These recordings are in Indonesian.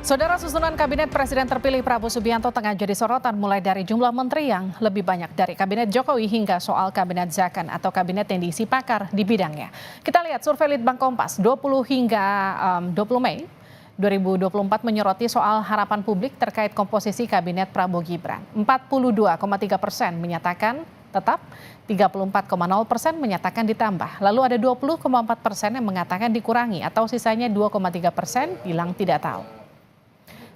Saudara, susunan kabinet Presiden terpilih Prabowo Subianto tengah jadi sorotan mulai dari jumlah menteri yang lebih banyak dari kabinet Jokowi hingga soal kabinet Zakan atau kabinet yang diisi pakar di bidangnya. Kita lihat survei Litbang Kompas 20 hingga 20 Mei 2024 menyoroti soal harapan publik terkait komposisi kabinet Prabowo Gibran. 42,3% menyatakan tetap, 34,0% menyatakan ditambah. Lalu ada 20,4% yang mengatakan dikurangi atau sisanya 2,3% bilang tidak tahu.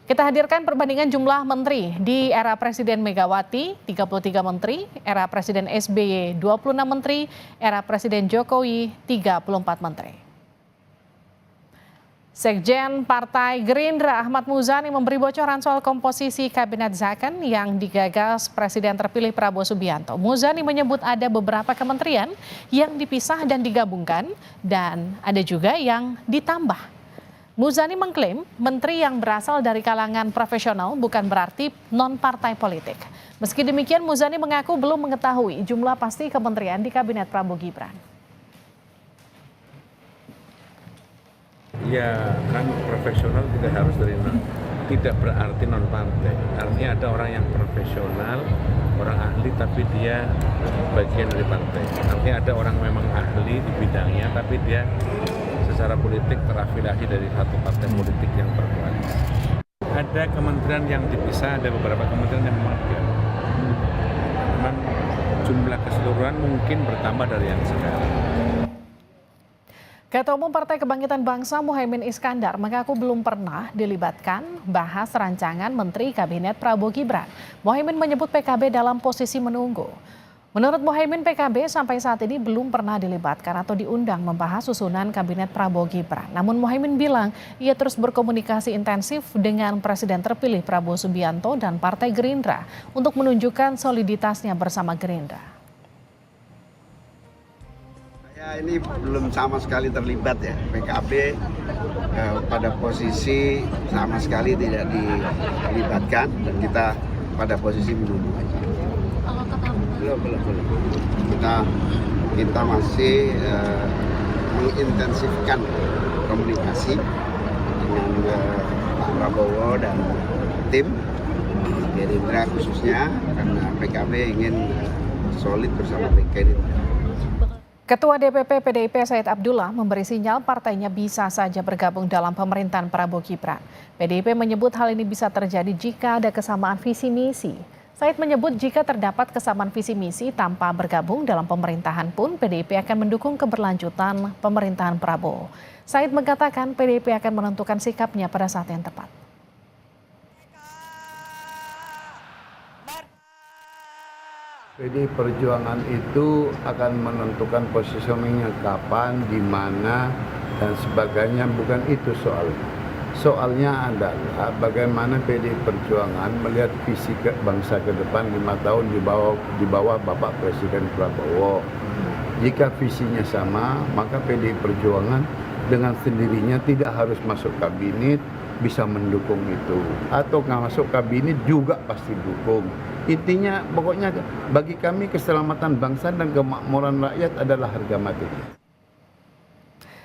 Kita hadirkan perbandingan jumlah menteri di era Presiden Megawati 33 menteri, era Presiden SBY 26 menteri, era Presiden Jokowi 34 menteri. Sekjen Partai Gerindra Ahmad Muzani memberi bocoran soal komposisi kabinet Zakan yang digagas Presiden terpilih Prabowo Subianto. Muzani menyebut ada beberapa kementerian yang dipisah dan digabungkan dan ada juga yang ditambah. Muzani mengklaim menteri yang berasal dari kalangan profesional bukan berarti non-partai politik. Meski demikian, Muzani mengaku belum mengetahui jumlah pasti kementerian di kabinet Prabowo Gibran. Ya kan profesional tidak berarti non-partai. Artinya ada orang yang profesional, orang ahli tapi dia bagian dari partai. Artinya ada orang memang ahli di bidangnya tapi dia secara politik terafiliasi dari satu partai politik yang berkoalisi. Ada kementerian yang dipisah, ada beberapa kementerian yang memang digabung. Memang jumlah keseluruhan mungkin bertambah dari yang sekarang. Ketua Umum Partai Kebangkitan Bangsa Muhaimin Iskandar mengaku belum pernah dilibatkan bahas rancangan Menteri Kabinet Prabowo Gibran. Muhaimin menyebut PKB dalam posisi menunggu. Menurut Muhaimin, PKB sampai saat ini belum pernah dilibatkan atau diundang membahas susunan Kabinet Prabowo Gibran. Namun Muhaimin bilang ia terus berkomunikasi intensif dengan Presiden terpilih Prabowo Subianto dan Partai Gerindra untuk menunjukkan soliditasnya bersama Gerindra. Ini belum sama sekali terlibat ya, PKB pada posisi sama sekali tidak dilibatkan dan kita pada posisi menunggu. Belum. Kita masih mengintensifkan komunikasi dengan Pak Prabowo dan tim Gerindra khususnya karena PKB ingin solid bersama Gerindra. Ketua DPP PDIP Said Abdullah memberi sinyal partainya bisa saja bergabung dalam pemerintahan Prabowo Gibran. PDIP menyebut hal ini bisa terjadi jika ada kesamaan visi misi. Said menyebut jika terdapat kesamaan visi misi tanpa bergabung dalam pemerintahan pun PDIP akan mendukung keberlanjutan pemerintahan Prabowo. Said mengatakan PDIP akan menentukan sikapnya pada saat yang tepat. PD Perjuangan itu akan menentukan positioningnya kapan, di mana, dan sebagainya. Bukan itu soalnya. Soalnya adalah bagaimana PD Perjuangan melihat visi bangsa ke depan 5 tahun di bawah Bapak Presiden Prabowo. Jika visinya sama, maka PD Perjuangan dengan sendirinya tidak harus masuk kabinet, bisa mendukung itu. Atau nggak masuk kabinet juga pasti dukung. Intinya pokoknya bagi kami keselamatan bangsa dan kemakmuran rakyat adalah harga mati.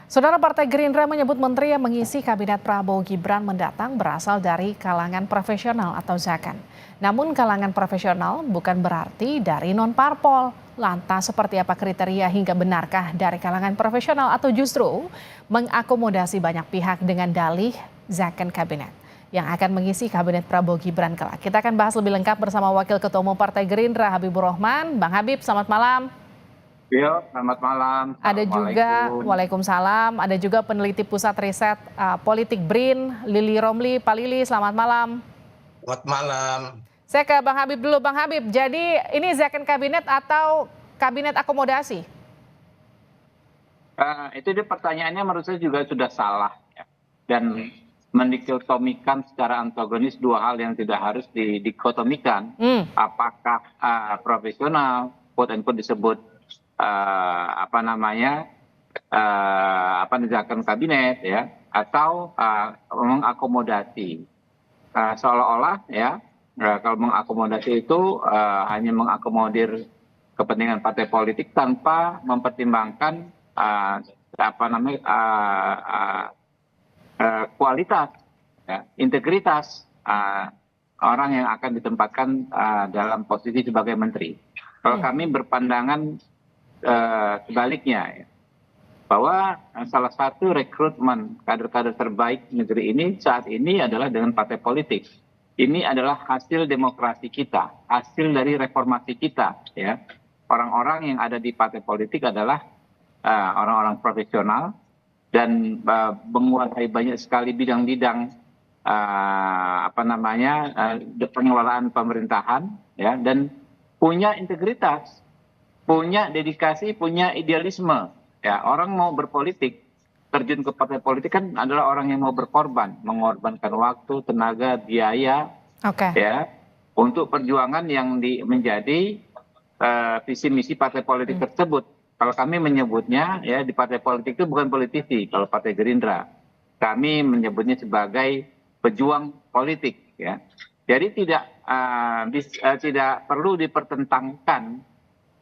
Saudara, Partai Gerindra menyebut menteri yang mengisi kabinet Prabowo Gibran mendatang berasal dari kalangan profesional atau Zakan. Namun kalangan profesional bukan berarti dari non-parpol. Lantas seperti apa kriteria hingga benarkah dari kalangan profesional atau justru mengakomodasi banyak pihak dengan dalih Zakan kabinet yang akan mengisi kabinet Prabowo Gibran kelak. Kita akan bahas lebih lengkap bersama Wakil Ketua Umum Partai Gerindra Habibur Rahman. Bang Habib, selamat malam. Iya, selamat malam. Ada juga, waalaikumsalam. Ada juga peneliti pusat riset politik BRIN, Lili Romli. Pak Lili, selamat malam. Selamat malam. Saya ke Bang Habib dulu. Bang Habib, jadi ini Zakan kabinet atau kabinet akomodasi? Itu dia pertanyaannya menurut saya juga sudah salah. Ya. Dan mendikotomikan secara antagonis dua hal yang tidak harus didikotomikan. Apakah profesional, quote unquote disebut Zakan kabinet ya, atau mengakomodasi seolah-olah ya, kalau mengakomodasi itu hanya mengakomodir kepentingan partai politik tanpa mempertimbangkan kualitas ya, integritas orang yang akan ditempatkan dalam posisi sebagai menteri. Kalau kami berpandangan sebaliknya, ya, bahwa salah satu rekrutmen kader-kader terbaik negeri ini saat ini adalah dengan partai politik. Ini adalah hasil demokrasi kita, hasil dari reformasi kita. Ya, orang-orang yang ada di partai politik adalah orang-orang profesional dan menguasai banyak sekali bidang-bidang pengelolaan pemerintahan, ya, dan punya integritas, punya dedikasi, punya idealisme. Ya, orang mau berpolitik, terjun ke partai politik kan adalah orang yang mau berkorban, mengorbankan waktu, tenaga, biaya, ya, untuk perjuangan yang menjadi visi misi partai politik tersebut. Kalau kami menyebutnya, ya, di partai politik itu bukan politisi. Kalau Partai Gerindra, kami menyebutnya sebagai pejuang politik, ya. Jadi tidak perlu dipertentangkan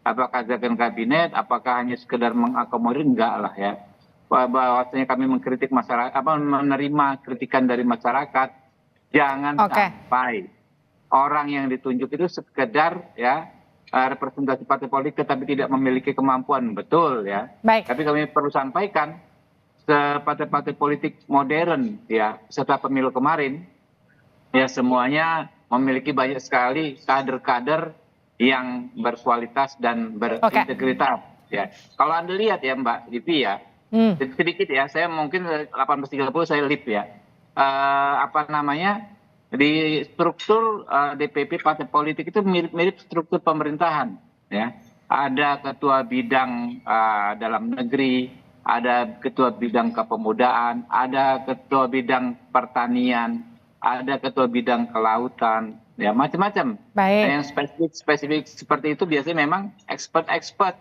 apakah jagaan kabinet, apakah hanya sekedar mengakomodir, enggak lah, ya. Bahwasanya kami mengkritik masyarakat, menerima kritikan dari masyarakat, jangan sampai orang yang ditunjuk itu sekedar, ya, representasi partai politik tetapi tidak memiliki kemampuan, betul, ya. Baik. Tapi kami perlu sampaikan, partai-partai politik modern, ya, setelah pemilu kemarin, ya, semuanya memiliki banyak sekali kader-kader yang berkualitas dan berintegritas. Ya. Kalau Anda lihat, ya, Mbak Livi, ya, sedikit, ya, saya mungkin 18.30 saya lip, ya, di struktur DPP partai politik itu mirip-mirip struktur pemerintahan, ya. Ada ketua bidang dalam negeri, ada ketua bidang kepemudaan, ada ketua bidang pertanian, ada ketua bidang kelautan, ya, macam-macam. Yang spesifik seperti itu biasanya memang expert.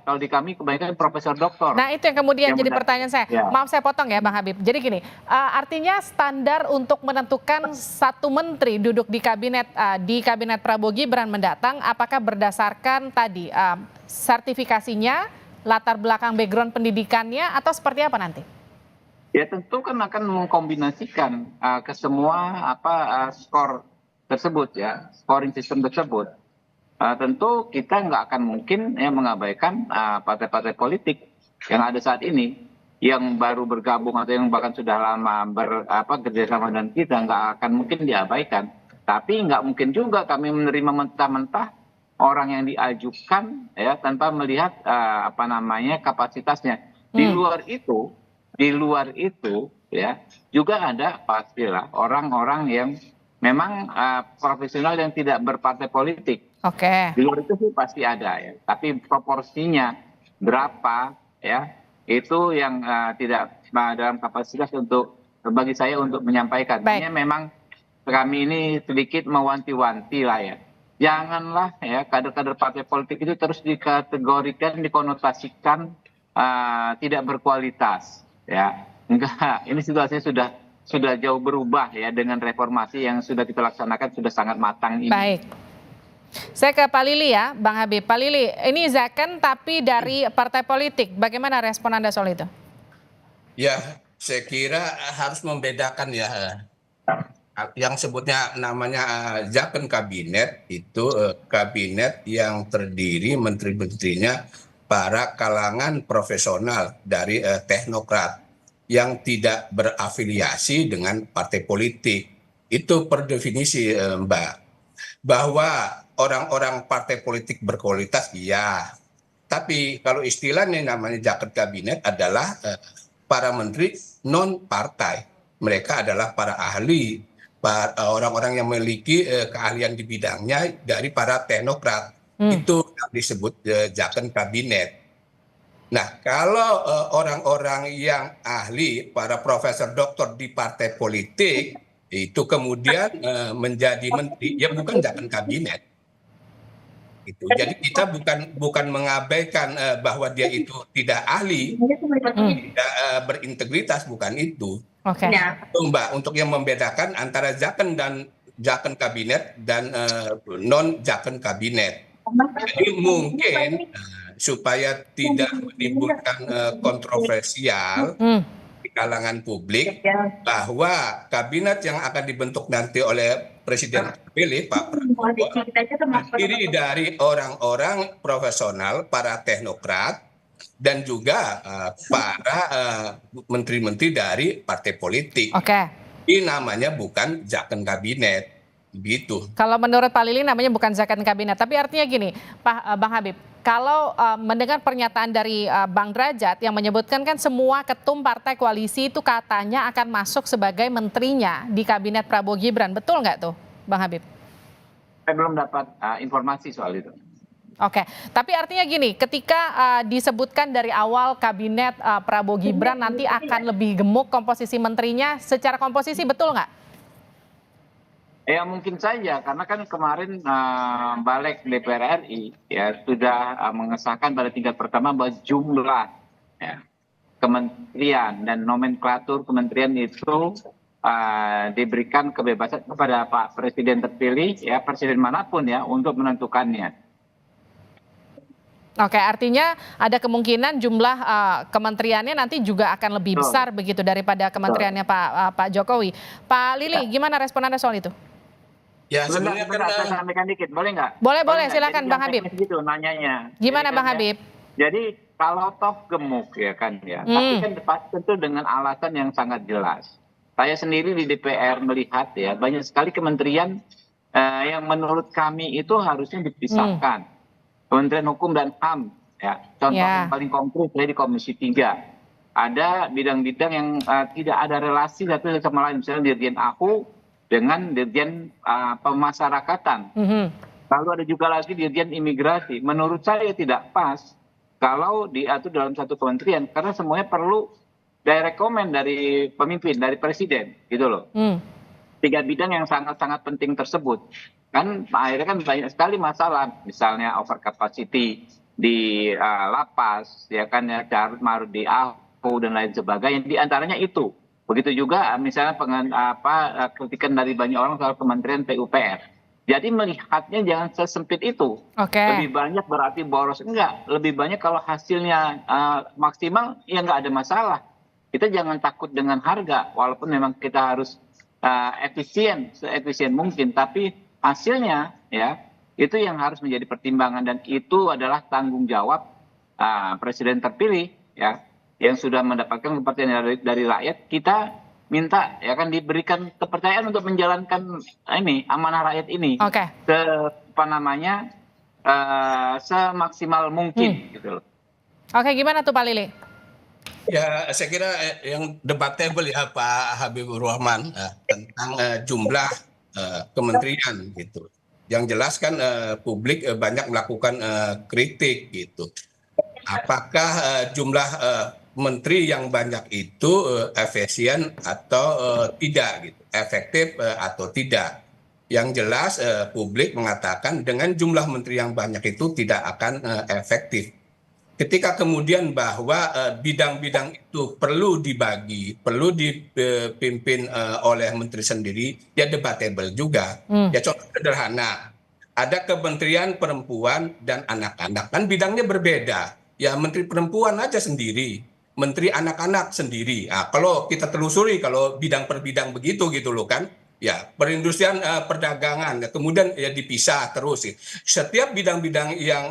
Kalau di kami kebanyakan profesor doktor. Nah, itu yang kemudian jadi pertanyaan saya. Ya. Maaf saya potong, ya, Bang Habib. Jadi gini, artinya standar untuk menentukan satu menteri duduk di kabinet Prabowo Gibran mendatang, apakah berdasarkan tadi sertifikasinya, latar belakang background pendidikannya, atau seperti apa nanti? Ya, tentu kan akan mengkombinasikan ke semua skor tersebut, ya, scoring system tersebut. Tentu kita nggak akan mungkin, ya, mengabaikan partai-partai politik yang ada saat ini, yang baru bergabung atau yang bahkan sudah lama kerjasama dengan kita, nggak akan mungkin diabaikan. Tapi nggak mungkin juga kami menerima mentah-mentah orang yang diajukan, ya, tanpa melihat kapasitasnya. Di luar itu, ya, juga ada pastilah orang-orang yang memang profesional yang tidak berpartai politik. Di luar itu sih pasti ada, ya. Tapi proporsinya berapa, ya, itu yang tidak dalam kapasitas bagi saya untuk menyampaikan. Ini memang kami ini sedikit mewanti-wanti lah, ya. Janganlah, ya, kader-kader partai politik itu terus dikategorikan, dikonotasikan tidak berkualitas. Ya, enggak. Ini situasinya sudah jauh berubah, ya, dengan reformasi yang sudah kita laksanakan sudah sangat matang ini. Baik. Saya ke Pak Lili, ya, Bang Habib. Pak Lili, ini zakon tapi dari partai politik. Bagaimana respon Anda soal itu? Ya, saya kira harus membedakan, ya. Yang sebutnya namanya zakon kabinet itu kabinet yang terdiri menteri-menterinya para kalangan profesional dari teknokrat yang tidak berafiliasi dengan partai politik. Itu per definisi, Mbak. Bahwa orang-orang partai politik berkualitas, iya. Tapi kalau istilahnya namanya zakon kabinet adalah para menteri non-partai. Mereka adalah para ahli, orang-orang yang memiliki keahlian di bidangnya dari para teknokrat. Itu yang disebut zakon kabinet. Nah, kalau orang-orang yang ahli, para profesor doktor di partai politik, itu kemudian menjadi menteri, ya bukan zakon kabinet. Gitu. Jadi kita bukan mengabaikan bahwa dia itu tidak ahli, tidak berintegritas, bukan itu. Itu, Mbak, untuk yang membedakan antara zakon kabinet dan non zakon kabinet. Jadi mungkin supaya tidak menimbulkan kontroversial, kalangan publik bahwa kabinet yang akan dibentuk nanti oleh Presiden terpilih Pak Prabowo terdiri dari orang-orang profesional, para teknokrat, dan juga para menteri-menteri dari partai politik. Oke. Ini namanya bukan zakon kabinet, begitu. Kalau menurut Pak Lili namanya bukan zakon kabinet, tapi artinya gini, Bang Habib, kalau mendengar pernyataan dari Bang Derajat yang menyebutkan kan semua ketum partai koalisi itu katanya akan masuk sebagai menterinya di kabinet Prabowo Gibran, betul nggak tuh, Bang Habib? Saya belum dapat informasi soal itu. Oke, tapi artinya gini, ketika disebutkan dari awal kabinet Prabowo Gibran nanti akan lebih gemuk komposisi menterinya, secara komposisi betul nggak? Ya mungkin saja, karena kan kemarin Balik DPR RI ya sudah mengesahkan pada tingkat pertama bahwa jumlah ya, kementerian dan nomenklatur kementerian itu diberikan kebebasan kepada Pak Presiden terpilih, ya presiden manapun ya, untuk menentukannya. Oke, artinya ada kemungkinan jumlah kementeriannya nanti juga akan lebih besar begitu daripada kementeriannya Pak Jokowi. Pak Lili, gimana respon Anda soal itu? Ya sebenarnya kan saya sampaikan dikit, boleh nggak? Boleh, silakan Bang Habib. Gitu nanyanya. Gimana Jadi, Bang Habib? Jadi kalau toh gemuk ya kan ya, tapi kan tentu dengan alasan yang sangat jelas. Saya sendiri di DPR melihat ya banyak sekali kementerian yang menurut kami itu harusnya dipisahkan. Kementerian Hukum dan HAM ya. Contoh yang paling konkret saya di Komisi 3. Ada bidang-bidang yang tidak ada relasi satu sama lain, misalnya Dirjen AHU dengan Dirjen Pemasyarakatan. Lalu ada juga lagi Dirjen Imigrasi. Menurut saya tidak pas kalau diatur dalam satu kementerian, karena semuanya perlu direct comment dari pemimpin, dari presiden, gitu loh. 3 bidang yang sangat-sangat penting tersebut. Kan akhirnya kan banyak sekali masalah, misalnya over capacity di lapas, ya kan ya, carut marut di AHU dan lain sebagainya. Di antaranya itu. Begitu juga misalnya kritikan dari banyak orang soal Kementerian PUPR. Jadi melihatnya jangan sesempit itu. Lebih banyak berarti boros, enggak. Lebih banyak kalau hasilnya maksimal, ya enggak ada masalah. Kita jangan takut dengan harga, walaupun memang kita harus seefisien mungkin, tapi hasilnya ya itu yang harus menjadi pertimbangan, dan itu adalah tanggung jawab presiden terpilih ya yang sudah mendapatkan kepercayaan dari rakyat. Kita minta ya kan diberikan kepercayaan untuk menjalankan amanah rakyat ini semaksimal mungkin gitu loh. Oke, gimana tuh Pak Lili? Ya, saya kira yang debatable ya Pak Habibur Rahman tentang jumlah kementerian gitu. Yang jelas kan publik banyak melakukan kritik gitu. Apakah jumlah menteri yang banyak itu efisien atau tidak gitu, efektif atau tidak? Yang jelas publik mengatakan dengan jumlah menteri yang banyak itu tidak akan efektif. Ketika kemudian bahwa bidang-bidang itu perlu dibagi, perlu dipimpin oleh menteri sendiri, ya debatable juga. Ya contoh sederhana, ada Kementerian Perempuan dan Anak-anak, kan bidangnya berbeda. Ya menteri perempuan aja sendiri, menteri anak-anak sendiri. Nah, kalau kita telusuri, kalau bidang per bidang begitu gitu loh kan, ya perindustrian, perdagangan, kemudian ya dipisah terus. Setiap bidang-bidang yang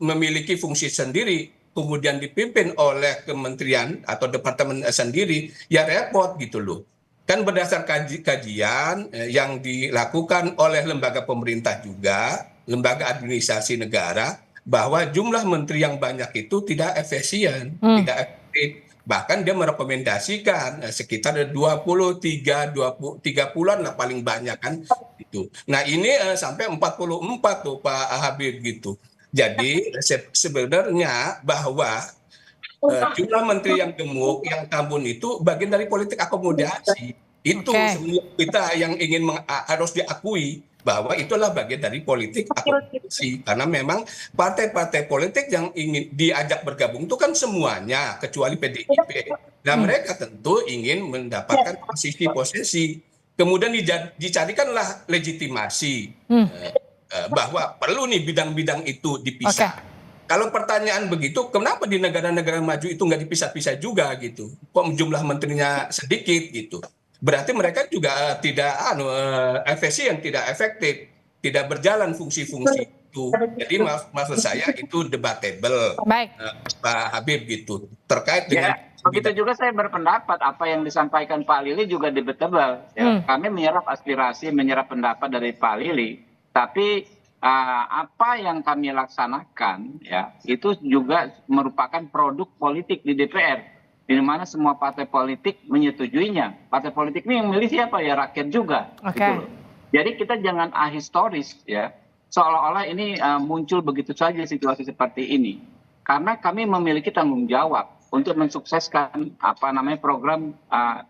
memiliki fungsi sendiri kemudian dipimpin oleh kementerian atau departemen sendiri, ya repot gitu loh. Kan berdasar kajian yang dilakukan oleh lembaga pemerintah juga, lembaga administrasi negara, bahwa jumlah menteri yang banyak itu tidak efisien, tidak efektif. Bahkan dia merekomendasikan sekitar 30-an lah paling banyak kan itu. Nah ini sampai 44 tuh Pak Habib gitu. Jadi sebenarnya bahwa jumlah menteri yang gemuk, yang tambun itu bagian dari politik akomodasi. Itu semua kita yang ingin harus diakui bahwa itulah bagian dari politik akomodasi. Karena memang partai-partai politik yang ingin diajak bergabung itu kan semuanya kecuali PDIP. Nah mereka tentu ingin mendapatkan posisi. Kemudian dicarikanlah legitimasi bahwa perlu nih bidang-bidang itu dipisah. kalau pertanyaan begitu, kenapa di negara-negara maju itu nggak dipisah-pisah juga gitu? Kok jumlah menterinya sedikit gitu? Berarti mereka juga tidak efisien, tidak efektif, tidak berjalan fungsi-fungsi itu. Jadi maksud saya itu debatable, Baik. Pak Habib gitu. Terkait dengan Begitu juga saya berpendapat apa yang disampaikan Pak Lili juga debatable. Ya. Kami menyerap aspirasi, menyerap pendapat dari Pak Lili, tapi apa yang kami laksanakan ya itu juga merupakan produk politik di DPR, di mana semua partai politik menyetujuinya. Partai politik ini yang milih siapa ya, rakyat juga. Gitu loh. Jadi kita jangan ahistoris ya, seolah-olah ini muncul begitu saja situasi seperti ini, karena kami memiliki tanggung jawab untuk mensukseskan program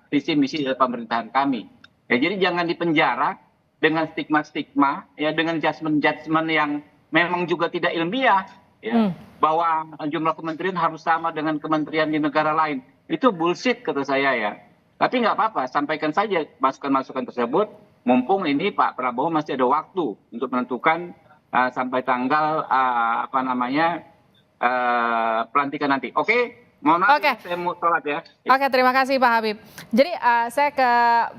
visi misi dari pemerintahan kami. Ya, jadi jangan dipenjara dengan stigma-stigma, ya dengan judgement yang memang juga tidak ilmiah, ya bahwa jumlah kementerian harus sama dengan kementerian di negara lain. Itu bullshit kata saya ya. Tapi nggak apa-apa, sampaikan saja masukan-masukan tersebut. Mumpung ini Pak Prabowo masih ada waktu untuk menentukan sampai tanggal pelantikan nanti. Oke? Mohon maaf, saya mau sholat ya. Oke, terima kasih Pak Habib. Jadi saya ke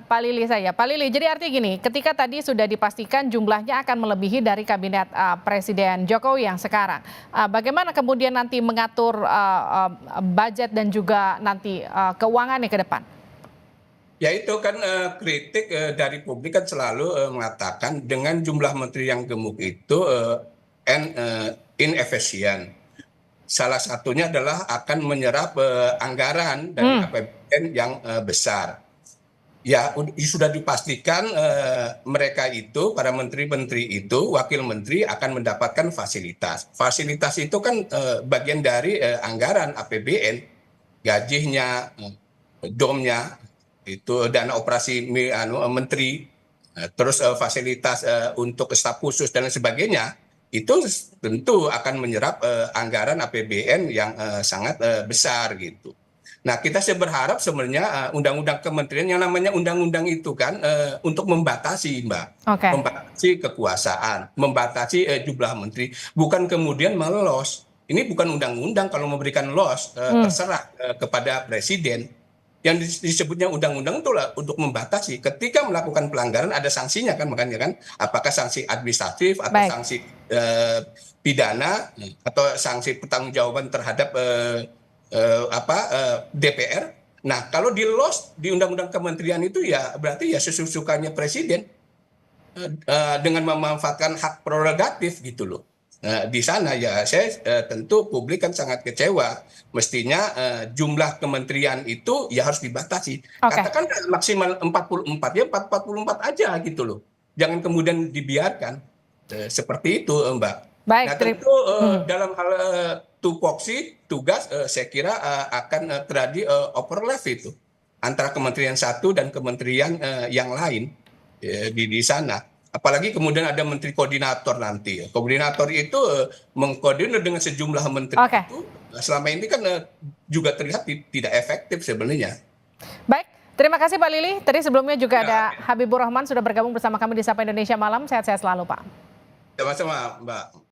Pak Lili saja. Pak Lili, jadi artinya gini, ketika tadi sudah dipastikan jumlahnya akan melebihi dari kabinet Presiden Jokowi yang sekarang. Bagaimana kemudian nanti mengatur budget dan juga nanti keuangannya ke depan? Ya itu kan kritik dari publik kan selalu mengatakan dengan jumlah menteri yang gemuk itu inefisien. Salah satunya adalah akan menyerap anggaran dari APBN yang besar. Ya sudah dipastikan mereka itu, para menteri-menteri itu, wakil menteri akan mendapatkan fasilitas. Fasilitas itu kan bagian dari anggaran APBN, gajinya, domnya, itu dana operasi menteri, terus fasilitas untuk staf khusus dan lain sebagainya. Itu tentu akan menyerap anggaran APBN yang sangat besar gitu. Nah kita sih berharap sebenarnya undang-undang kementerian yang namanya undang-undang itu kan untuk membatasi membatasi kekuasaan, membatasi jumlah menteri, bukan kemudian melos. Ini bukan undang-undang, kalau memberikan los terserah kepada presiden. Yang disebutnya undang-undang itu untuk membatasi. Ketika melakukan pelanggaran ada sanksinya kan, makanya kan, apakah sanksi administratif atau sanksi pidana atau sanksi pertanggungjawaban terhadap DPR. Nah kalau di los di undang-undang kementerian itu ya berarti ya sesuka-sukanya presiden dengan memanfaatkan hak prerogatif gitu loh. Di sana ya saya tentu publik kan sangat kecewa. Mestinya jumlah kementerian itu ya harus dibatasi. Katakan maksimal 44 ya 44 aja gitu loh. Jangan kemudian dibiarkan seperti itu Mbak. Baik, nah tentu dalam hal tupoksi tugas saya kira akan terjadi overlap itu antara kementerian satu dan kementerian yang lain di sana. Apalagi kemudian ada menteri koordinator nanti. Koordinator itu mengkoordinir dengan sejumlah menteri itu selama ini kan juga terlihat tidak efektif sebenarnya. Baik, terima kasih Pak Lili. Tadi sebelumnya juga ada Habibur Rahman sudah bergabung bersama kami di Sapa Indonesia Malam. Sehat-sehat selalu Pak. Sama-sama Mbak.